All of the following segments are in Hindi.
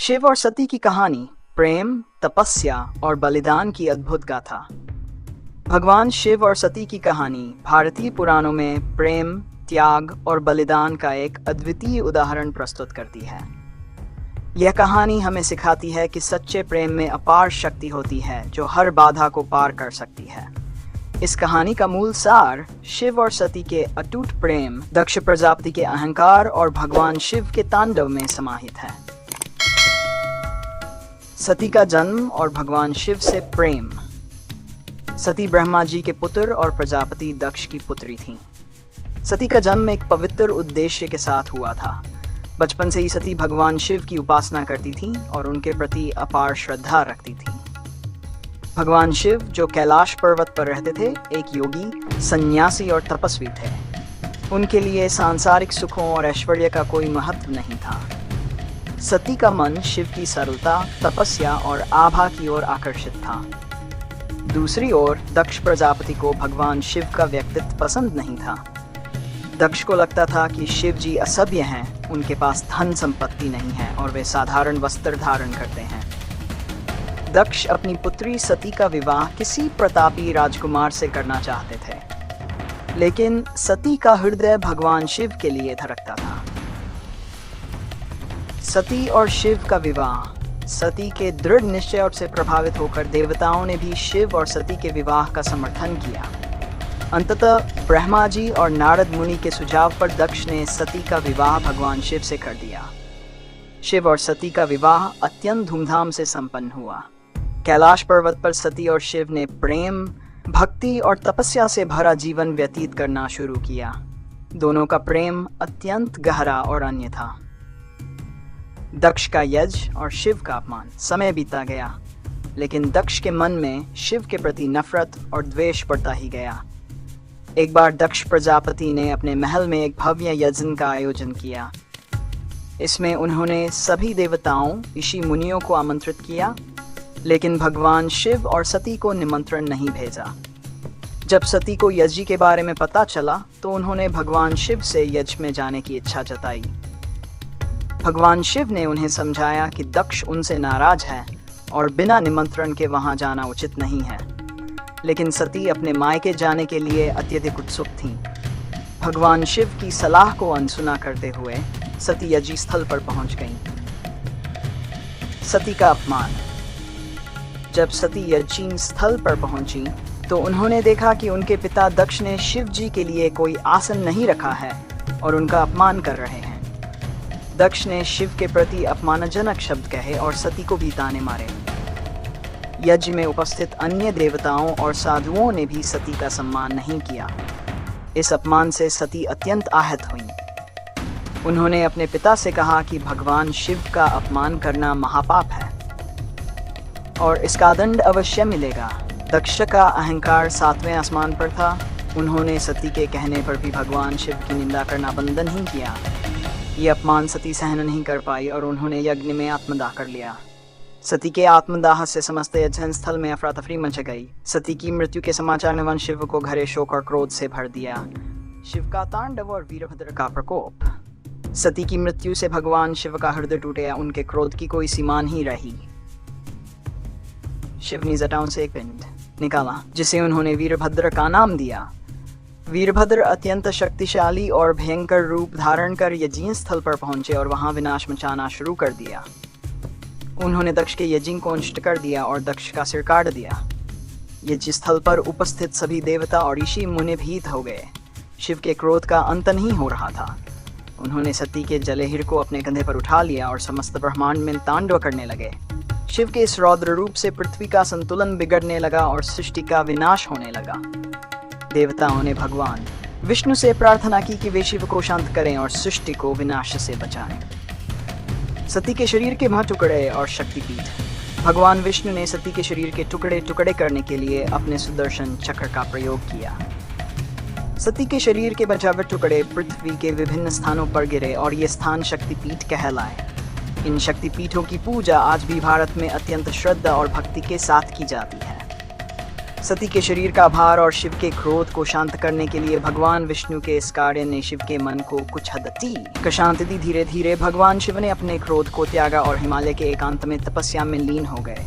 शिव और सती की कहानी प्रेम, तपस्या और बलिदान की अद्भुत गाथा। भगवान शिव और सती की कहानी भारतीय पुराणों में प्रेम, त्याग और बलिदान का एक अद्वितीय उदाहरण प्रस्तुत करती है। यह कहानी हमें सिखाती है कि सच्चे प्रेम में अपार शक्ति होती है जो हर बाधा को पार कर सकती है। इस कहानी का मूल सार शिव और सती के अटूट प्रेम, दक्ष प्रजापति के अहंकार और भगवान शिव के तांडव में समाहित है। सती का जन्म और भगवान शिव से प्रेम। सती ब्रह्मा जी के पुत्र और प्रजापति दक्ष की पुत्री थीं। सती का जन्म एक पवित्र उद्देश्य के साथ हुआ था। बचपन से ही सती भगवान शिव की उपासना करती थीं और उनके प्रति अपार श्रद्धा रखती थीं। भगवान शिव, जो कैलाश पर्वत पर रहते थे, एक योगी, सन्यासी और तपस्वी थे। उनके लिए सांसारिक सुखों और ऐश्वर्य का कोई महत्व नहीं था। सती का मन शिव की सरलता, तपस्या और आभा की ओर आकर्षित था। दूसरी ओर दक्ष प्रजापति को भगवान शिव का व्यक्तित्व पसंद नहीं था। दक्ष को लगता था कि शिव जी असभ्य हैं, उनके पास धन संपत्ति नहीं है और वे साधारण वस्त्र धारण करते हैं। दक्ष अपनी पुत्री सती का विवाह किसी प्रतापी राजकुमार से करना चाहते थे, लेकिन सती का हृदय भगवान शिव के लिए धड़कता था। सती और शिव का विवाह। सती के दृढ़ निश्चय से प्रभावित होकर देवताओं ने भी शिव और सती के विवाह का समर्थन किया। अंततः ब्रह्मा जी और नारद मुनि के सुझाव पर दक्ष ने सती का विवाह भगवान शिव से कर दिया। शिव और सती का विवाह अत्यंत धूमधाम से संपन्न हुआ। कैलाश पर्वत पर सती और शिव ने प्रेम, भक्ति और तपस्या से भरा जीवन व्यतीत करना शुरू किया। दोनों का प्रेम अत्यंत गहरा और अन्य था। दक्ष का यज्ञ और शिव का अपमान। समय बीता गया, लेकिन दक्ष के मन में शिव के प्रति नफरत और द्वेष बढ़ता ही गया। एक बार दक्ष प्रजापति ने अपने महल में एक भव्य यज्ञ का आयोजन किया। इसमें उन्होंने सभी देवताओं, ऋषि मुनियों को आमंत्रित किया, लेकिन भगवान शिव और सती को निमंत्रण नहीं भेजा। जब सती को यज्ञ के बारे में पता चला तो उन्होंने भगवान शिव से यज्ञ में जाने की इच्छा जताई। भगवान शिव ने उन्हें समझाया कि दक्ष उनसे नाराज है और बिना निमंत्रण के वहां जाना उचित नहीं है, लेकिन सती अपने मायके जाने के लिए अत्यधिक उत्सुक थीं। भगवान शिव की सलाह को अनसुना करते हुए सती यज्ञ स्थल पर पहुंच गईं। सती का अपमान। जब सती यज्ञ स्थल पर पहुंची तो उन्होंने देखा कि उनके पिता दक्ष ने शिव जी के लिए कोई आसन नहीं रखा है और उनका अपमान कर रहे हैं। दक्ष ने शिव के प्रति अपमानजनक शब्द कहे और सती को भी ताने मारे। यज्ञ में उपस्थित अन्य देवताओं और साधुओं ने भी सती का सम्मान नहीं किया। इस अपमान से सती अत्यंत आहत हुईं। उन्होंने अपने पिता से कहा कि भगवान शिव का अपमान करना महापाप है और इसका दंड अवश्य मिलेगा। दक्ष का अहंकार 7वें आसमान पर था। उन्होंने सती के कहने पर भी भगवान शिव की निंदा करना बंद नहीं किया। ये अपमान सती सहन नहीं कर पाई और उन्होंने यज्ञ में आत्मदाह कर लिया। सती के आत्मदाह से समस्त यज्ञ स्थल में अफरा तफरी मच गई। सती की मृत्यु के समाचार ने वन शिव को घरे शोक और क्रोध से भर दिया। शिव का तांडव और वीरभद्र का प्रकोप। सती की मृत्यु से भगवान शिव का हृदय टूटे, उनके क्रोध की कोई सीमा नहीं रही। शिव ने जटाओं से एक पिंड निकाला जिसे उन्होंने वीरभद्र का नाम दिया। वीरभद्र अत्यंत शक्तिशाली और भयंकर रूप धारण कर यज्ञ स्थल पर पहुंचे और वहां विनाश मचाना शुरू कर दिया। उन्होंने दक्ष के यज्ञ को नष्ट कर दिया और दक्ष का सिर काट दिया। यज्ञ स्थल पर उपस्थित सभी देवता और ऋषि मुनि भीत हो गए। शिव के क्रोध का अंत नहीं हो रहा था। उन्होंने सती के जलेहिर को अपने कंधे पर उठा लिया और समस्त ब्रह्मांड में तांडव करने लगे। शिव के इस रौद्र रूप से पृथ्वी का संतुलन बिगड़ने लगा और सृष्टि का विनाश होने लगा। देवताओं ने भगवान विष्णु से प्रार्थना की कि वे शिव को शांत करें और सृष्टि को विनाश से बचाएं। सती के शरीर के टुकड़े और शक्तिपीठ। भगवान विष्णु ने सती के शरीर के टुकड़े टुकड़े करने के लिए अपने सुदर्शन चक्र का प्रयोग किया। सती के शरीर के बचे हुए टुकड़े पृथ्वी के विभिन्न स्थानों पर गिरे और ये स्थान शक्तिपीठ कहलाए। इन शक्तिपीठों की पूजा आज भी भारत में अत्यंत श्रद्धा और भक्ति के साथ की जाती है। सती के शरीर का भार और शिव के क्रोध को शांत करने के लिए भगवान विष्णु के इस कार्य ने शिव के मन को कुछ हद तक शांति दी। धीरे धीरे भगवान शिव ने अपने क्रोध को त्यागा और हिमालय के एकांत में तपस्या में लीन हो गए।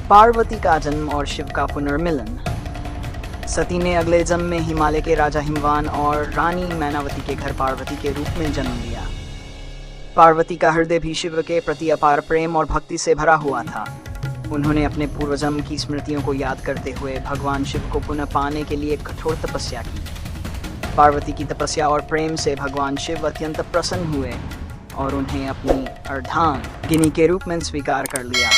पार्वती का जन्म और शिव का पुनर्मिलन। सती ने अगले जन्म में हिमालय के राजा हिमवान और रानी मैनावती के घर पार्वती के रूप में जन्म लिया। पार्वती का हृदय भी शिव के प्रति अपार प्रेम और भक्ति से भरा हुआ था। उन्होंने अपने पूर्वजन्म की स्मृतियों को याद करते हुए भगवान शिव को पुनः पाने के लिए कठोर तपस्या की। पार्वती की तपस्या और प्रेम से भगवान शिव अत्यंत प्रसन्न हुए और उन्हें अपनी अर्धांगिनी के रूप में स्वीकार कर लिया।